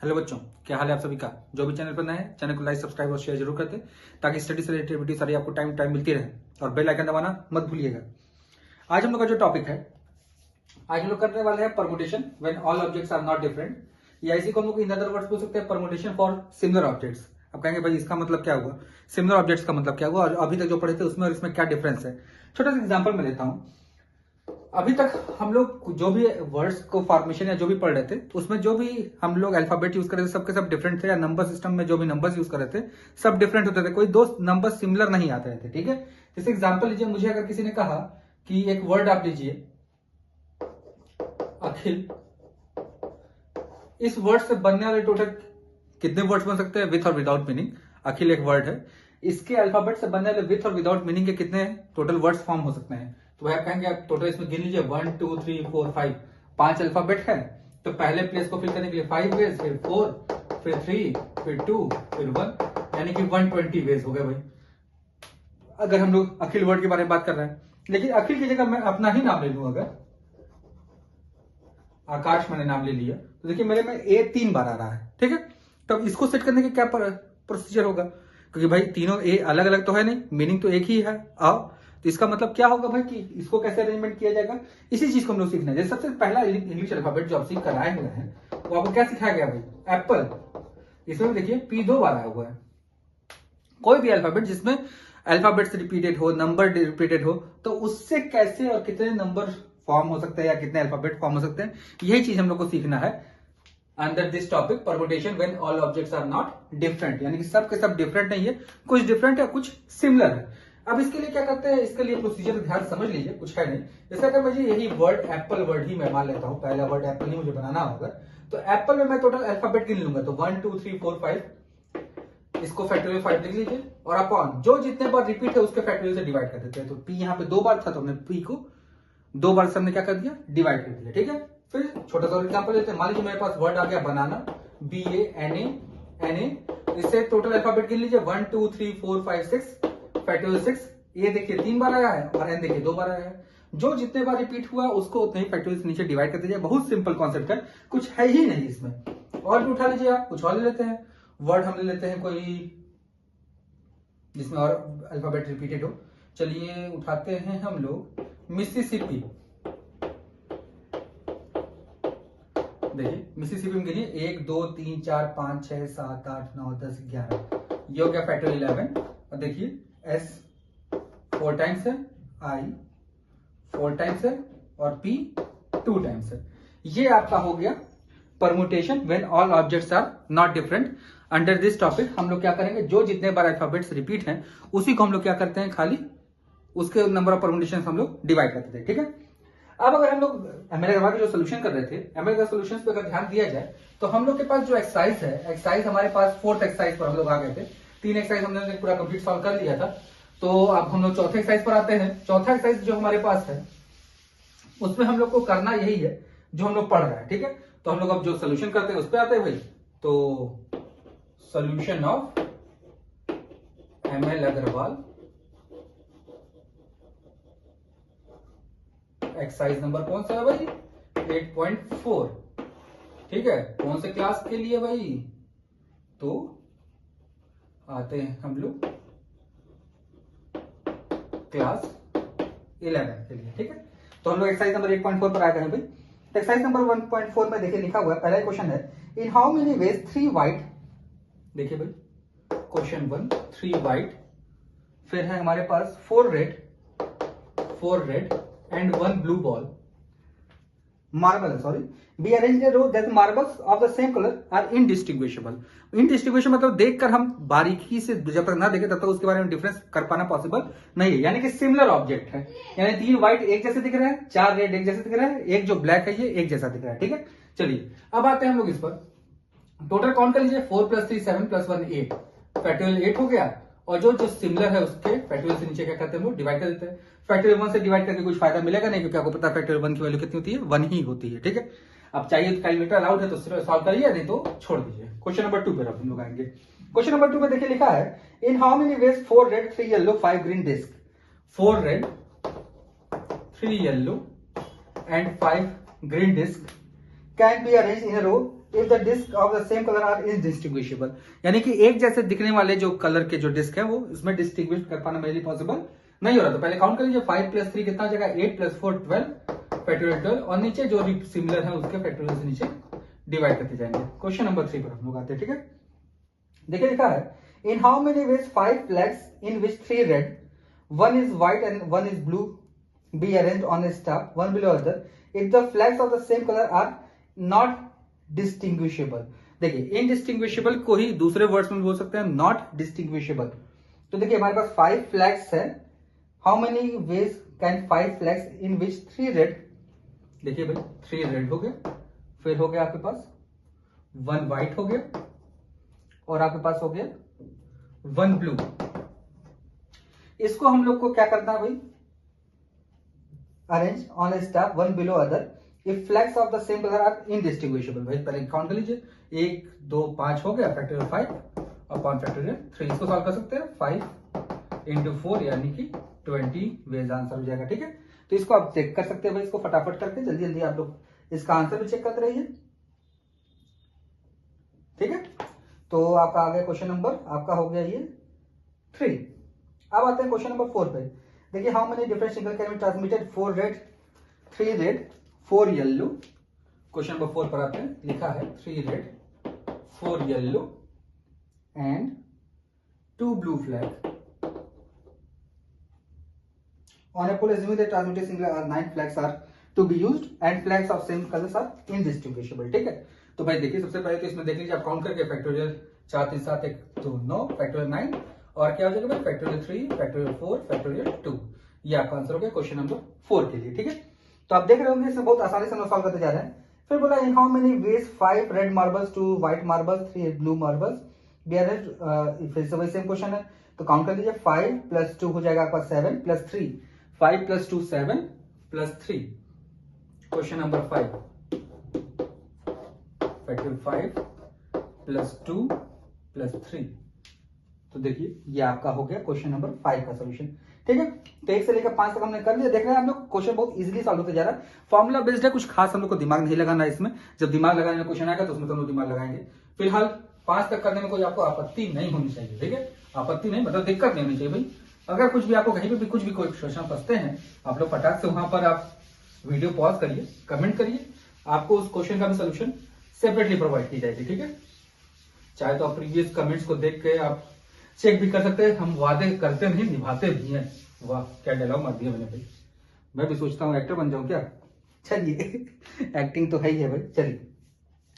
Hello बच्चों, क्या हाल है आप सभी का। जो भी चैनल पर नए हैं चैनल को लाइक सब्सक्राइब और शेयर जरूर करते ताकि स्टडी से रिलेटेड वीडियो सारी आपको टाइम टाइम मिलती रहे और बेल आइकन दबाना मत भूलिएगा। आज हम लोग का जो टॉपिक है, आज हम लोग करने वाले हैं permutation when all objects are not different, या इसी को हम लोग इन अदर वर्ड्स बोल सकते हैं परमुटेशन फॉर सिमिलर ऑब्जेक्ट्स। अब कहेंगे भाई इसका मतलब क्या हुआ, सिमिलर ऑब्जेक्ट्स का मतलब क्या हुआ और अभी तक जो पढ़े थे उसमें और इसमें क्या डिफरेंस है। छोटा सा एग्जाम्पल मैं लेता हूँ। अभी तक हम लोग जो भी वर्ड्स को फॉर्मेशन या जो भी पढ़ रहे थे उसमें जो भी हम लोग अल्फाबेट यूज कर रहे थे सबके सब डिफरेंट थे, या नंबर सिस्टम में जो भी नंबर्स यूज कर रहे थे सब डिफरेंट होते थे, कोई दो नंबर सिमिलर नहीं आते थे। ठीक है, जैसे एग्जांपल लीजिए, मुझे अगर किसी ने कहा कि एक वर्ड आप लीजिए अखिल, इस वर्ड से बनने वाले टोटल कितने वर्ड्स बन सकते हैं विथ और विदाउट मीनिंग। अखिल एक वर्ड है, इसके अल्फाबेट से बनने वाले विथ और विदाउट मीनिंग के कितने टोटल वर्ड्स फॉर्म हो सकते हैं। तो भाई आप कहेंगे आप टोटल इसमें गिन लीजिए 1 2 3 4 5, 5 अल्फाबेट है तो पहले प्लेस को फिल करने के लिए 5 वेज, फिर 4, फिर 3, फिर 2, फिर 1, यानी कि 120 वेज हो गए भाई। अगर हम लोग अखिल वर्ड के बारे में बात कर रहे हैं, लेकिन अखिल की जगह मैं अपना ही नाम ले लूं, अगर आकाश मैंने नाम ले लिया तो देखिए मेरे में ए 3 बार आ रहा है। ठीक है, तब इसको सेट करने के क्या प्रोसीजर होगा, क्योंकि भाई तीनों ए अलग अलग तो है नहीं, मीनिंग तो एक ही है। आओ, तो इसका मतलब क्या होगा भाई कि इसको कैसे अरेंजमेंट किया जाएगा, इसी चीज को हम लोग सीखना है। जैसे सबसे पहला इंग्लिश अल्फाबेट जो आप सीख कर आए हुए हैं वो आपको क्या सिखाया गया भाई, एप्पल। इसमें देखिए पी 2 बार आया हुआ है। कोई भी अल्फाबेट जिसमें अल्फाबेट्स रिपीटेड हो, नंबर रिपीटेड हो, तो उससे कैसे और कितने नंबर फॉर्म हो सकते हैं या कितने अल्फाबेट फॉर्म हो सकते हैं, यही चीज हम लोग को सीखना है under this topic permutation when all objects are not different, यानी कि सब के सब डिफरेंट नहीं है, कुछ डिफरेंट है कुछ सिमिलर है। अब इसके लिए क्या करते हैं, इसके लिए प्रोसीजर ध्यान समझ लीजिए, कुछ है नहीं। जैसे अगर मुझे यही वर्ड एप्पल वर्ड ही मैं मान लेता हूं, पहला वर्ड एप्पल ही मुझे बनाना होगा, तो एप्पल में मैं टोटल अल्फाबेट गिन लूंगा, तो 1 2 3 4 5, इसको फैक्टोरियल 5 लिख लीजिए और अपॉन जो जितने बार रिपीट है उसके फैक्टोरियल से डिवाइड कर देते हैं। तो पी यहाँ पे 2 बार था तो हमने पी को 2 बार से हमने क्या कर दिया, डिवाइड कर दिया। ठीक है, फिर छोटा सा एग्जांपल लेते हैं। मान लीजिए मेरे पास वर्ड आ गया बनाना, BANA, इससे टोटल अल्फाबेट गिन लीजिए 1 2 3 4 5 6, फैक्टोरियल 6। ये देखिए 3 बार आया है और एन देखिए 2 बार आया है। जो जितने बार रिपीट हुआ उसको उतने ही फैक्टोरियल से नीचे डिवाइड कर दीजिए। बहुत सिंपल कॉन्सेप्ट है, कुछ है ही नहीं इसमें। और भी उठा लीजिए आप, कुछ और ले लेते हैं वर्ड, हम ले लेते हैं कोई जिसमें और अल्फाबेट रिपीटेड हो। चलिए उठाते हैं हम लोग मिसिसिपी। देखिए मिसिसिपी में गिनिए 1 2 3 4 5 6 7 8 9 10 11, ये हो गया फैक्टोरियल 11। और देखिए S 4 टाइम्स है, I 4 टाइम्स है और P 2 टाइम्स है। ये आपका हो गया permutation when all objects are not different. Under this topic हम लोग क्या करेंगे, जो जितने बार अल्फाबेट्स रिपीट हैं उसी को हम लोग क्या करते हैं, खाली उसके नंबर ऑफ परमुटेशन हम लोग डिवाइड करते थे। ठीक है, अब अगर हम लोग एमएलए का जो सोल्यूशन कर रहे थे, एमएलए का सोल्यूशन पे अगर ध्यान दिया जाए तो हम लोग के पास जो एक्सरसाइज है, एक्सरसाइज हमारे पास 4th एक्सरसाइज पर हम लोग आ गए थे। 3 एक्सरसाइज हमने पूरा कंप्लीट सॉल्व कर लिया था, तो अब हम लोग चौथे एक्सरसाइज पर आते हैं। चौथा एक्सरसाइज जो हमारे पास है उसमें हम लोग को करना यही है जो हम लोग पढ़ रहे हैं। ठीक है, तो हम लोग अब जो सोल्यूशन करते हैं उस पर आते हैं भाई। तो solution of ML Agarwal exercise number कौन सा है भाई, 8.4। ठीक है, कौन से क्लास के लिए भाई, तो आते हैं हम लोग क्लास 11 के लिए। ठीक है, तो हम लोग एक्सरसाइज नंबर 8.4 पर आ गए हैं भाई। एक्सरसाइज नंबर 1.4 में देखिए लिखा हुआ है, पहला क्वेश्चन है in how many veg 3 white. देखिए भाई क्वेश्चन 1 3 व्हाइट, फिर है हमारे पास 4 red and 1 blue ball marble be arranged in a row that marbles of the same color are indistinguishable। indistinguishable मतलब देखकर हम बारीकी से जब तक ना देखें तब तक उसके बारे में डिफरेंस कर पाना पॉसिबल नहीं है, यानी कि सिमिलर ऑब्जेक्ट है। यानी 3 व्हाइट एक जैसे दिख रहे हैं, 4 रेड एक जैसे दिख रहे हैं, एक जो ब्लैक है ये एक जैसा दिख रहा है। ठीक है, चलिए अब आते हैं हम लोग इस पर। टोटल काउंट कर लीजिए 4 + 3 7 + 1 8, फैक्टोरियल 8 हो गया। और जो जो सिमिलर है उसके फैक्टोरियल से नीचे क्या करते हैं, वो डिवाइड कर देते हैं। फैक्टोरियल 1 से डिवाइड करके कुछ फायदा मिलेगा नहीं, क्योंकि आपको पता है फैक्टोरियल 1 की वैल्यू कितनी होती है, 1 ही होती है। ठीक है, अब चाहिए तो कैलकुलेटर अलाउड है तो सॉल्व करिए, नहीं तो छोड़ दीजिए। क्वेश्चन नंबर 2 पे हम लोग आएंगे। क्वेश्चन नंबर 2 में देखिए लिखा है in how many ways 4 red 3 yellow 5 green disc. 4 red 3 yellow and 5 green disc can be arrange in a row if the disc of the same colour are indistinguishable, यानी कि एक जैसे दिखने वाले जो कलर के जो डिस्क है वो इसमें डिस्टिंग्विश कर पाना मेरे लिए पॉसिबल नहीं हो रहा। तो पहले काउंट कर लीजिए, 5 + 3 कितना हो जाएगा, 8 + 4 12 फैक्टोरियल 12, और नीचे जो सिमिलर है उसके फैक्टोरियल से नीचे डिवाइड करते जाएंगे। क्वेश्चन नंबर 3 पर हम लोग आते हैं। ठीक है, देखिए लिखा है, in how many veg 5 flags in which 3 red, 1 is white and 1 is blue be arranged on a staff one below other if the flags of the same color are not distinguishable। देखिए indistinguishable को ही दूसरे words में बोल सकते हैं not distinguishable. तो देखिए हमारे पास 5 फ्लैग्स है, how many veg can 5 flags in which 3 red, देखिए भाई 3 रेड हो गया, फिर हो गया आपके पास 1 व्हाइट हो गया, और आपके पास हो गया 1 ब्लू। इसको हम लोग को क्या करना है भाई, arrange on a staff one below other if flags of the same colour are indistinguishable. भाई पहले काउंट कर लीजिए, 1 2 5 हो गया, फैक्टोरियल 5 अपॉन फैक्टोरियल 3। इसको सॉल्व कर सकते हैं, 5 × 4 यानी कि 20 वेज आंसर हो जाएगा। ठीक है, तो इसको आप चेक कर सकते हैं भाई, इसको फटाफट करके जल्दी जल्दी आप लोग इसका आंसर भी चेक करते रहिए। ठीक है, तो आपका आ गया क्वेश्चन नंबर, आपका हो गया ये 3। अब आते हैं क्वेश्चन नंबर 4 पे। देखिए, how many different signal can be transmitted, 4 red 3 red 4 yellow. Question number 4 पर आते हैं, लिखा है 3 red 4 yellow and 2 blue flag on a pole assuming that transmitted signal are 9 flags are to be used and flags of same colors are indistinguishable। ठीक है, तो भाई देखिए सबसे पहले तो इसमें देख लीजिए आप काउंट करके, फैक्टोरियल 4 3 7 1 2 9, फैक्टोरियल 9, और क्या हो जाएगा भाई फैक्टोरियल 3 फैक्टोरियल 4 फैक्टोरियल 2। ये आपका आंसर हो गया क्वेश्चन नंबर 4 के लिए। ठीक है, तो आप देख रहे होंगे इसमें बहुत आसानी से हम सॉल्व करते जा रहे हैं। फिर बोला, इन how many veg 5 red marbles 2 white marbles 3 blue marbles be arranged. फिर से वही सेम क्वेश्चन है, तो काउंट कर लीजिए, 5 + 2 हो जाएगा आपका 7 + 3, 5 + 2 7 + 3। Question number 5, factorial 5 + 2 + 3। तो देखिए ये आपका हो गया क्वेश्चन नंबर 5 का सॉल्यूशन। ठीक है, तो 1 से लेकर 5 तक हमने कर लिया। देख रहे हैं आप लोग, क्वेश्चन बहुत इजीली सॉल्व होते जा रहा है, फॉर्मूला बेस्ड है, कुछ खास हम लोग को दिमाग नहीं लगाना है इसमें। जब दिमाग लगाने का क्वेश्चन आएगा तो उसमें तो हम लोग दिमाग लगाएंगे। फिलहाल 5 तक करने में कोई आपको आपत्ति नहीं होनी चाहिए। ठीक है, आपत्ति नहीं मतलब दिक्कत नहीं होनी चाहिए भाई। अगर कुछ भी आपको कहीं पे भी कुछ भी कोई क्वेश्चन फंसते हैं, आप लोग फटाक से वहां पर आप वीडियो पॉज करिए, कमेंट करिए, आपको उस क्वेश्चन का भी सोल्यूशन सेपरेटली प्रोवाइड की जाएगी। ठीक है, चाहे तो आप प्रीवियस कमेंट्स को देख के आप चेक भी कर सकते हैं, हम वादे करते नहीं निभाते भी हैं। वाह क्या डायलॉग मार दिया मैंने भाई, मैं भी सोचता हूँ एक्टर बन जाऊं क्या। चलिए एक्टिंग तो है ही है भाई, चलिए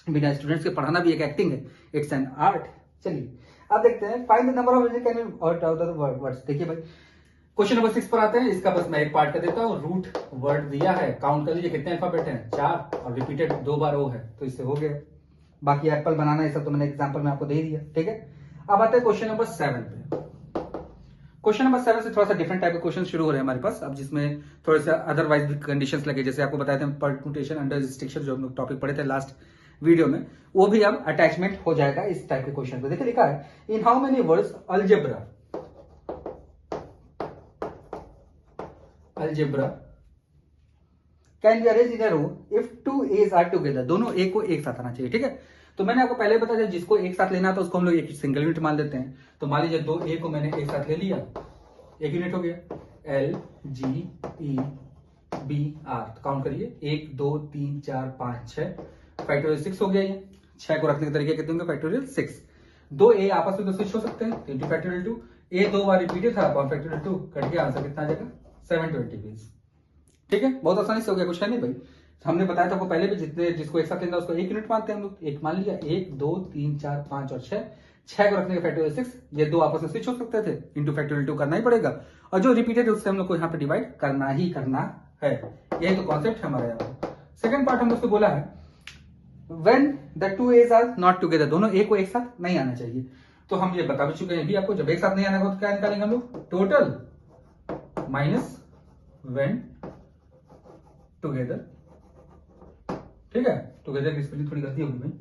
बिना स्टूडेंट्स के पढ़ाना भी एक एक्टिंग है, इट्स एन आर्ट। चलिए अब देखते हैं, find the number of words. देखिए भाई क्वेश्चन नंबर 6 पर आते हैं, इसका बस मैं एक पार्ट कर देता हूँ। रूट वर्ड दिया है, काउंट कर लीजिए कितने अल्फाबेट हैं, 4, और रिपीटेड 2 बार ओ है, तो इससे हो गया। बाकी एप्पल बनाना ये सब तो मैंने एग्जांपल में आपको दे दिया। ठीक है, अब आते हैं क्वेश्चन नंबर 7 पे। क्वेश्चन नंबर 7 से थोड़ा सा डिफरेंट टाइप के क्वेश्चन शुरू हो रहे हैं हमारे पास अब, जिसमें थोड़े से अदरवाइज भी कंडीशंस लगे, जैसे आपको बताए थे परम्यूटेशन अंडर रिस्ट्रिक्शन, जो हम लोग टॉपिक पढ़े थे लास्ट वीडियो में, वो भी अब अटैचमेंट हो जाएगा इस टाइप के क्वेश्चन पे। देखिए लिखा है, in how many words algebra can be arranged in a row if 2 A's are together. दोनों ए को एक साथ आना चाहिए। ठीक है, तो मैंने आपको पहले बताया था, जिसको एक साथ लेना था उसको हम लोग एक सिंगल यूनिट मान लेते हैं। तो मान लीजिए 2 A को मैंने एक साथ ले लिया, एक यूनिट हो गया, L G E B R। तो काउंट करिए, 1 2 3 4 5 6, फैक्टोरियल 6 हो गया। ये 6 को रखने के तरीके कितने होंगे, फैक्टोरियल 6। 2 A आपस में तो स्विच हो सकते हैं, into factorial 2, A 2 bar repeated था अपॉन फैक्टोरियल 2, कट के आंसर कितना आ जाएगा 720। ठीक है, बहुत आसानी से हो गया, कुछ है नहीं भाई। हमने बताया था आपको पहले भी, जितने जिसको एक साथ लेना उसको एक यूनिट मानते हैं हम लोग। एक मान लिया, 1 2 3 4 5 और 6, 6 को रखने का फैक्टोरियल 6, ये 2 आपस में स्विच हो सकते थे, इंटू फैक्टोरियल 2 करना ही पड़ेगा, और जो रिपीटेड उससे हम लोग को यहाँ पे डिवाइड करना ही करना है। यही तो कॉन्सेप्ट है हमारा यहाँ पे। सेकंड पार्ट हम लोग से बोला है, when the 2 A's are not together, दोनों ए को एक साथ नहीं आना चाहिए। तो हम ये बता भी चुके हैं भी आपको, जब एक साथ नहीं आना होगा तो क्या निकालेंगे हम लोग, टोटल माइनस व्हेन टुगेदर। ठीक है, टुगेदर की स्पेलिंग थोड़ी गलती होगी भाई।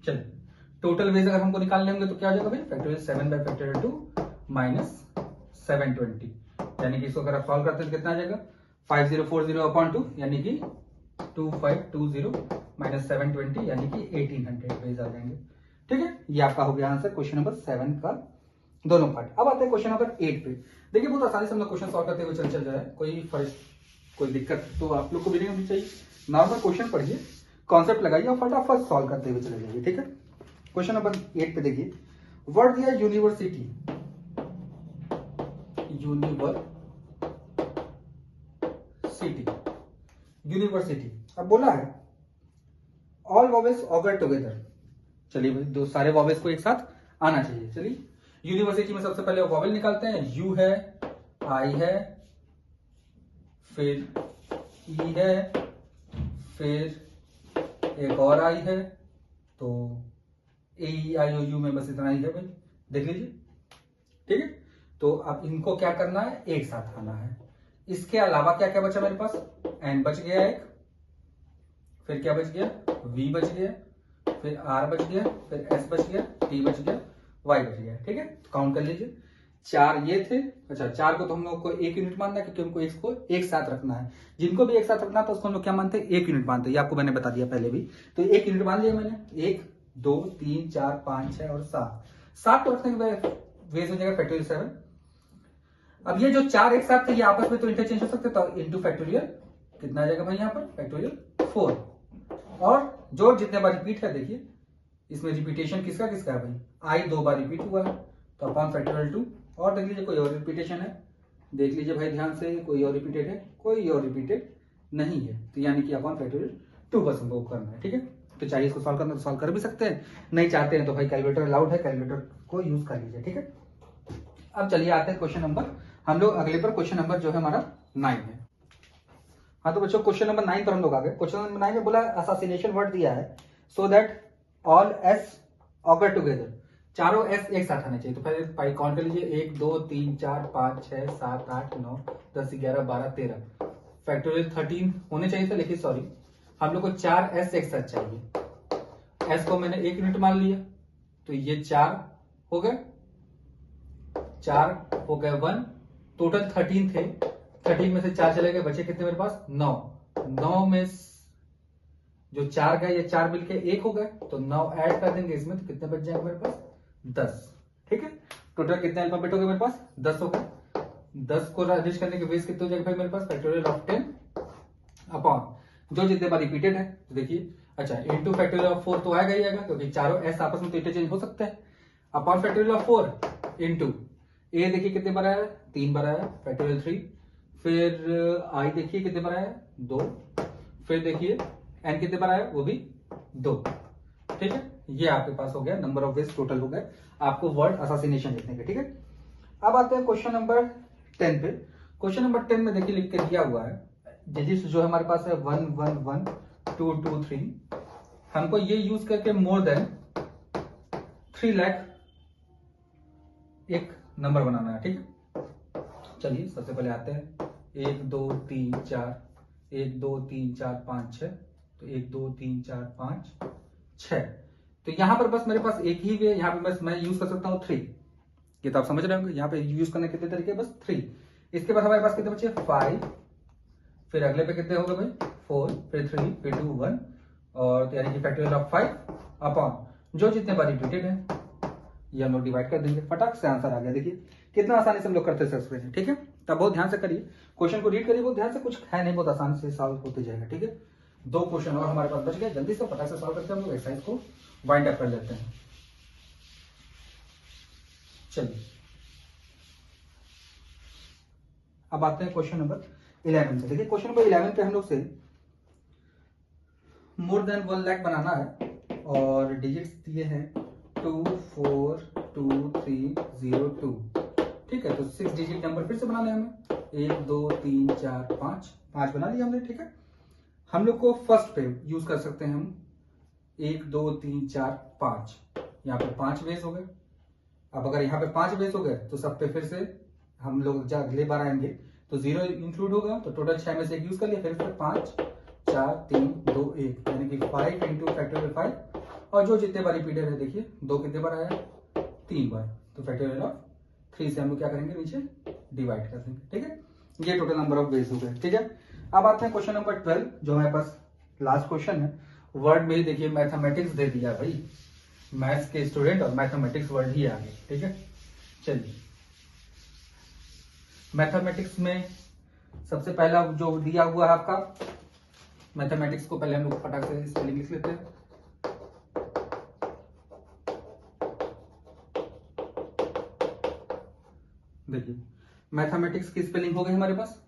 चलिए, टोटल वेज अगर हमको निकालने होंगे तो क्या हो जाएगा भाई, फैक्टोरियल 7 बाय फैक्टोरियल 2 माइनस 720। यानी कि इसको अगर आप सॉल्व करते हैं तो कितना आ जाएगा 5040/2 यानी कि 2520 माइनस 720 यानी कि 1800 वेज आ जाएंगे। ठीक है, ये आपका हो गया आंसर क्वेश्चन नंबर 7 का दोनों पार्ट। अब आते हैं क्वेश्चन नंबर 8 पे। देखिए बहुत आसानी से हम लोग क्वेश्चन सॉल्व करते हुए चल जाए, कोई दिक्कत तो आप लोग को भी नहीं होनी चाहिए। नॉर्मल क्वेश्चन पढ़िए, कॉन्सेप्ट लगाइए और फटाफट सॉल्व करते हुए चले जाइए। ठीक है, क्वेश्चन नंबर 8 पे देखिए, वर्ड दिया यूनिवर्सिटी, यूनिवर्सिटी। अब बोला है ऑल वॉवेल्स ऑगर टुगेदर। चलिए भाई, दो सारे वॉवेल्स को एक साथ आना चाहिए। चलिए यूनिवर्सिटी में सबसे पहले वॉवेल निकालते हैं। यू है, आई है, फिर ई है, फिर एक और आई है, तो ए आई ओ यू में बस इतना ही है भाई, देख लीजिए। ठीक है, तो अब इनको क्या करना है, एक साथ आना है। इसके अलावा क्या क्या बचा मेरे पास, एन बच गया एक, फिर क्या बच गया, वी बच गया, फिर आर बच गया, फिर एस बच गया, टी बच गया, वाई बच गया। ठीक है, तो काउंट कर लीजिए, 4 ये थे। अच्छा, 4 को तो हम लोग को 1 यूनिट मानना है क्योंकि उनको इसको एक साथ रखना है। जिनको भी एक साथ रखना था उसको हम लोग क्या मानते हैं, 1 यूनिट मानते हैं। ये आपको मैंने बता दिया पहले भी, तो 1 यूनिट मान लिया मैंने। 1 2 3 4 5 6 और 7 को रखने के वेज हो जाएगा फैक्टोरियल 7। अब ये जो 4 एक साथ थे ये आपस में तो इंटरचेंज हो सकते, तो इंटू फैक्टोरियल कितना आ जाएगा भाई यहाँ पर, फैक्टोरियल 4। और जो जितने बार रिपीट है, देखिए इसमें रिपीटेशन किसका किसका है भाई, आई 2 बार रिपीट हुआ है तो अपॉन फैक्टोरियल 2। और देख लीजिए कोई और रिपीटेशन है, देख लीजिए भाई ध्यान से, कोई और रिपीटेड है, कोई और रिपीटेड नहीं है, तो यानी कि अपॉन फैक्टोरियल 2 बस हमको करना है। ठीक है, तो चाहिए इसको सॉल्व करना तो सॉल्व कर भी सकते हैं, नहीं चाहते हैं तो भाई कैलकुलेटर अलाउड है, कैलकुलेटर को यूज कर लीजिए। ठीक है, अब चलिए आते हैं क्वेश्चन नंबर, हम लोग अगले पर क्वेश्चन नंबर जो है हमारा 9 है। हाँ तो बच्चों क्वेश्चन नंबर 9 पर हम लोग आ गए। क्वेश्चन नंबर 9 में बोला असोसिएशन वर्ड दिया है, so that all S occur together, चारों एस एक साथ आने चाहिए। तो पहले पाई काउंट कर लीजिए, 1 2 3 4 5 6 7 8 9 10 11 12 13, फैक्टोरियल 13 होने चाहिए थे, लेकिन सॉरी हम लोग को 4 एस एक साथ चाहिए। एस को मैंने 1 यूनिट मान लिया, तो ये 4 हो गए, 4 हो गए 1, टोटल 13 थे, 13 में से 4 चले गए, बचे कितने मेरे पास, 9 में जो 4 गए ये 4 मिलके 1 हो गए, तो 9 ऐड कर देंगे इसमें, तो कितने बच जाएंगे मेरे पास, 10। ठीक है, टोटल कितने अल्फाबेट हो गए मेरे पास, 10 हो गए। 10 को रजिस्ट करने के बेस कितने हो जाएंगे भाई मेरे पास, फैक्टोरियल ऑफ 10 अपॉन जो जितने बार रिपीटेड है, तो देखिए अच्छा इंटू फैक्टोरियल ऑफ 4 तो आएगा ही आएगा क्योंकि चारों एस आपस में तो इंटरचेंज हो सकते हैं, अपॉन फैक्टोरियल ऑफ 4 इंटू ए देखिए कितने बार आया, 3 बार आया, फैक्टोरियल 3, फिर आई देखिए कितने बार आया, 2, फिर देखिए एन कितने बार आया, वो भी 2। ठीक है, ये आपके पास हो गया नंबर ऑफ वेज टोटल हो गए आपको वर्ड असोसिएशन लिखने के। ठीक है, अब आते हैं क्वेश्चन नंबर 10 पे। क्वेश्चन नंबर 10 में देखिए लिख के दिया हुआ है, डिजिट्स जो हमारे पास है 1 1 1 2 2 3, हमको ये यूज करके मोर देन 3 लाख एक नंबर बनाना है। ठीक है, चलिए सबसे पहले आते हैं 1 2 3 4 1 2 3 4 5 6, तो 1 2 3 4 5 6, तो यहां पर बस मेरे पास एक ही वे, यहाँ पे बस मैं यूज कर सकता हूँ 3। ये तो आप समझ रहे होंगे, यहाँ पे यूज करने कितने तरीके, बस 3। इसके बाद हमारे पास कितने बचे, 5, फिर अगले पे कितने हो गए भाई 4, फिर 3, फिर 2 1, और यानी कि फैक्टोरियल ऑफ 5 अपॉन जो जितने बार रिपीटेड है ये हम लोग डिवाइड कर देंगे, फटाक से आंसर आ गया। देखिए कितना आसानी से हम लोग करते हैं। ठीक है, तब बहुत ध्यान से करिए, क्वेश्चन को रीड करिए बहुत ध्यान से, कुछ है नहीं, बहुत आसानी से सॉल्व होते जाएगा। ठीक है, 2 क्वेश्चन और हमारे पास बच गए, जल्दी से फटाक से सॉल्व करते हैं हम लोग, एक्सरसाइज को वाइंड अप कर लेते हैं। चलिए अब आते हैं क्वेश्चन नंबर 11 पे। देखिए क्वेश्चन नंबर 11 पे हम लोग से मोर देन 1 लाख बनाना है और डिजिट्स दिए हैं 2 4 2 3 0 2। ठीक है, तो 6 डिजिट नंबर फिर से बनाने हैं हमें, 1 2 3 4 5 बना लिया हमने। ठीक है, हम लोग को फर्स्ट पे यूज कर सकते हैं हम 1 2 3 4 5, यहाँ पे 5 बेस हो गए। अब अगर यहाँ पे 5 बेस हो गए तो सब पे फिर से हम लोग जब अगले बार आएंगे तो 0 इंक्लूड होगा, तो टोटल 6 में से 1 यूज कर लिया, फिर से 5 4 3 2 1 यानी कि 5 इंटू फैक्टोरियल 5, और जो जितने बार रिपीटेड है देखिए 2 कितने बार आया, 3 बार, तो फैक्टोरियल ऑफ 3 से हम लोग क्या करेंगे, नीचे डिवाइड कर देंगे। ठीक है, ये टोटल नंबर ऑफ वेज हो गए। ठीक है, अब आते हैं क्वेश्चन नंबर 12 जो हमारे पास लास्ट क्वेश्चन है। वर्ड में ही देखिए मैथमेटिक्स दे दिया भाई, मैथ्स के स्टूडेंट और मैथमेटिक्स वर्ड ही आ गए। ठीक है, चलिए मैथमेटिक्स में सबसे पहला जो दिया हुआ है आपका मैथमेटिक्स को पहले हम लोग फटाक से स्पेलिंग लिख लेते हैं। देखिए मैथमेटिक्स की स्पेलिंग हो गई हमारे पास,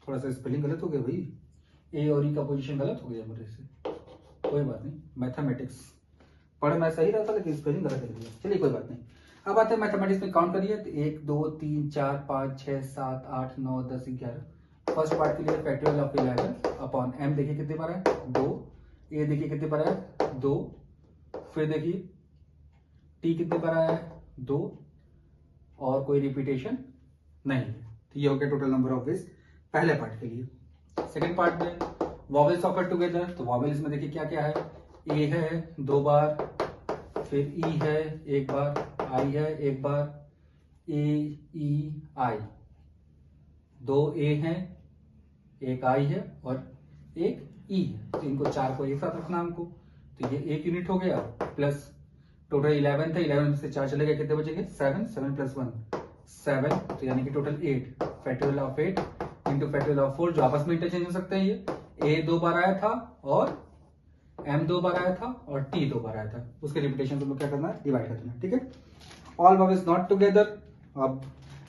थोड़ा सा स्पेलिंग गलत हो गया भाई, ए और ई का पोजीशन गलत हो गया मेरे से, कोई बात नहीं। मैथमेटिक्स पढ़ मैं सही रहा था लेकिन स्पेलिंग गलत कर दिया, चलिए कोई बात नहीं। अब आते हैं मैथमेटिक्स में, काउंट करिए तो 1 2 3 4 5 6 7 8 9 10 11। फर्स्ट पार्ट के लिए फैक्टोरियल ऑफ 11 अपॉन एम देखिए कितने पर है 2, ए देखिए कितने पर है 2, फिर देखिए टी कितने पर आया है 2 और कोई रिपीटेशन नहीं है। तो ये हो गया टोटल नंबर ऑफ वेज पहले पार्ट के लिए। सेकेंड पार्ट में वॉवेल्स ऑफर टुगेदर, तो वॉवेल्स में देखिए क्या क्या है, ए है 2 बार, फिर ई है 1 बार, आई है 1 बार, ए ई आई 2 ए हैं, 1 आई है और 1 ई है, तो इनको 4 को एक साथ रखना हमको। तो ये 1 यूनिट हो गया, प्लस टोटल 11 था, 11 में से 4 चले गए, कितने बचेंगे 7, 7 + 1 7, तो यानी कि total 8। Factorial of 8 into factorial of 4 जो आपस में इंटरचेंज हो सकते हैं। ये ए 2 बार आया था और एम 2 बार आया था और टी 2 बार आया था, उसके रिपीटेशन को क्या करना है, डिवाइड कर देना। ठीक है, ऑल वॉवेल्स नॉट टुगेदर, अब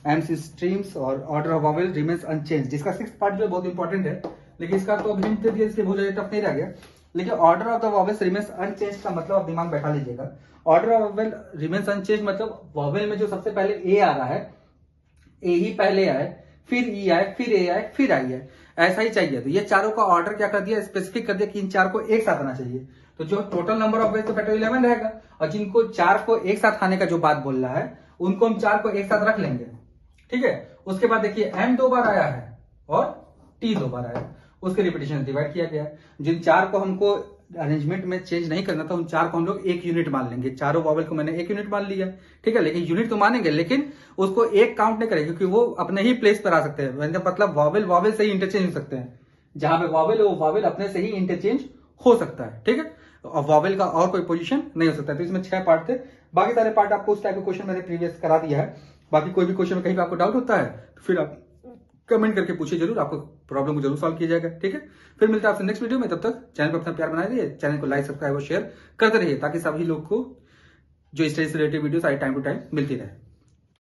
एम्स स्ट्रीम्स और order of vowel remains unchange, जिसका 6th पार्ट जो बहुत इंपॉर्टेंट है, लेकिन इसका तो अब हिंट दे दिया, इसके बहुत ज्यादा टफ नहीं रह गया। लेकिन order of the vowels remains unchange का मतलब आप दिमाग बैठा लीजिएगा। Order of vowel remains unchange मतलब वॉवेल में जो सबसे पहले ए आ रहा है, ए ही पहले आए, फिर ई आए, फिर ए आए, फिर आई है, ऐसा ही चाहिए। तो ये चारों का ऑर्डर क्या कर दिया, स्पेसिफिक कर दिया कि इन 4 को एक साथ आना चाहिए। तो जो टोटल नंबर ऑफ वेज तो फैक्टर 11 रहेगा, और जिनको 4 को एक साथ आने का जो बात बोल रहा है उनको हम 4 को एक साथ रख लेंगे। ठीक है, उसके बाद देखिए एम 2 बार आया है और टी 2 बार आया, उसके रिपीटेशन डिवाइड किया गया। जिन 4 को हमको अरेंजमेंट में चेंज नहीं करना था, उन 4 को हम लोग 1 यूनिट मान लेंगे। चारों वॉवेल को मैंने 1 यूनिट मान लिया। ठीक है, लेकिन यूनिट तो मानेंगे, लेकिन उसको एक काउंट नहीं करेंगे क्योंकि वो अपने ही प्लेस पर आ सकते हैं। मतलब वॉवेल से ही इंटरचेंज हो सकते हैं, जहां पे वॉवेल है वो वॉवेल अपने से ही इंटरचेंज हो सकता है। ठीक है, और वॉवेल का और कोई पोजीशन नहीं हो सकता। तो इसमें 6 पार्ट थे, बाकी सारे पार्ट आपको उस टाइप के क्वेश्चन मैंने प्रीवियस करा दिया है। बाकी कोई भी क्वेश्चन में कहीं पे आपको डाउट होता है तो फिर आप कमेंट करके पूछिए, जरूर आपको प्रॉब्लम को जरूर सॉल्व किया जाएगा। ठीक है, फिर मिलता है आपसे नेक्स्ट वीडियो में, तब तक चैनल को अपना प्यार बनाए रहिए, चैनल को लाइक सब्सक्राइब और शेयर करते रहिए ताकि सभी लोग को जो स्टडी से related videos time to time मिलती रहे।